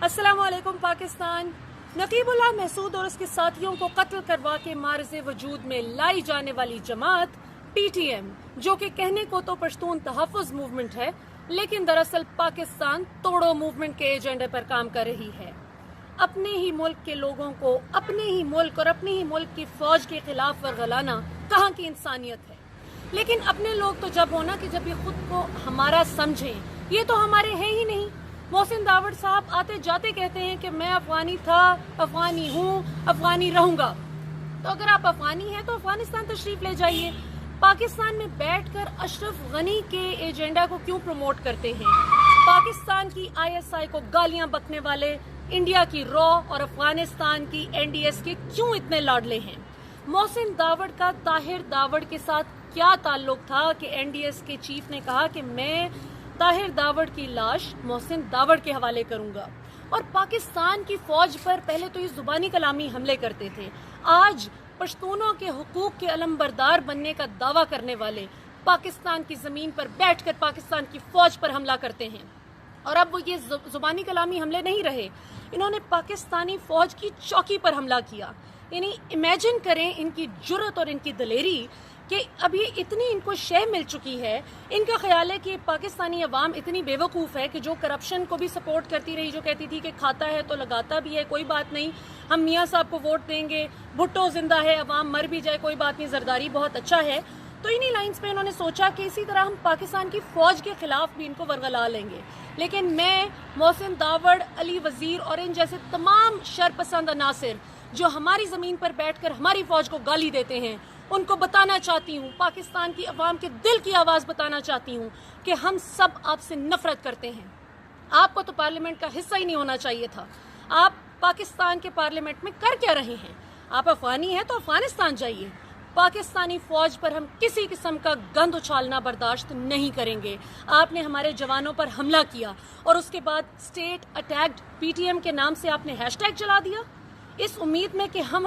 अस्सलाम वालेकुम पाकिस्तान। नकीबुल्लाह महसूद और उसके साथियों को कत्ल करवा के मार्ज़े वजूद में लाई जाने वाली जमात PTM, जो कि कहने को तो पश्तून तहफ़्फ़ुज़ मूवमेंट है, लेकिन दरअसल पाकिस्तान तोड़ो मूवमेंट के एजेंडे पर काम कर रही है। अपने ही मुल्क के लोगों को अपने ही मुल्क और अपने ही मुल्क की फौज के खिलाफ वरगलाना कहाँ की इंसानियत है। लेकिन अपने लोग तो जब होना कि जब ये खुद को हमारा समझें, ये तो हमारे हैं ही नहीं। मोहसिन दावड़ साहब आते जाते कहते हैं कि मैं अफगानी था, अफगानी हूँ, अफगानी रहूंगा। तो अगर आप अफगानी हैं तो अफगानिस्तान तशरीफ ले जाइए। पाकिस्तान में बैठकर अशरफ गनी के एजेंडा को क्यों प्रमोट करते हैं? पाकिस्तान की ISI को गालियां बकने वाले इंडिया की रॉ और अफगानिस्तान की NDS के क्यों इतने लाडले हैं? मोहसिन दावड़ का ताहिर दावड़ के साथ क्या ताल्लुक था कि NDS के चीफ ने कहा कि मैं ताहिर दावड़ की लाश मोहसिन दावड़ के हवाले करूंगा। और पाकिस्तान की फौज पर पहले तो ये जुबानी कलामी हमले करते थे, आज पश्तूनों के हुकूक के अलमबरदार बनने का दावा करने वाले पाकिस्तान की जमीन पर बैठकर पाकिस्तान की फौज पर हमला करते हैं। और अब वो ये जुबानी कलामी हमले नहीं रहे, इन्होंने पाकिस्तानी फौज की चौकी पर हमला किया। यानी इमेजिन करें इनकी जुर्रत और इनकी दलेरी कि अभी इतनी इनको शय मिल चुकी है। इनका ख्याल है कि पाकिस्तानी अवाम इतनी बेवकूफ़ है कि जो करप्शन को भी सपोर्ट करती रही, जो कहती थी कि खाता है तो लगाता भी है, कोई बात नहीं, हम मियाँ साहब को वोट देंगे, भुट्टो जिंदा है, अवाम मर भी जाए कोई बात नहीं, जरदारी बहुत अच्छा है। तो इन्हीं लाइंस पे इन्होंने सोचा कि इसी तरह हम पाकिस्तान की फौज के खिलाफ भी इनको वरगला लेंगे। लेकिन मैं मोहसिन दावड़, अली वजीर और इन जैसे तमाम शरपसंद अनासिर जो हमारी ज़मीन पर बैठकर हमारी फौज को गाली देते हैं, उनको बताना चाहती हूँ, पाकिस्तान की अवाम के दिल की आवाज़ बताना चाहती हूँ कि हम सब आपसे नफरत करते हैं। आपको तो पार्लियामेंट का हिस्सा ही नहीं होना चाहिए था। आप पाकिस्तान के पार्लियामेंट में कर क्या रहे हैं? आप अफगानी हैं तो अफगानिस्तान जाइए। पाकिस्तानी फौज पर हम किसी किस्म का गंद उछालना बर्दाश्त नहीं करेंगे। आपने हमारे जवानों पर हमला किया और उसके बाद स्टेट अटैक्ड PTM के नाम से आपने हैशटैग चला दिया, इस उम्मीद में कि हम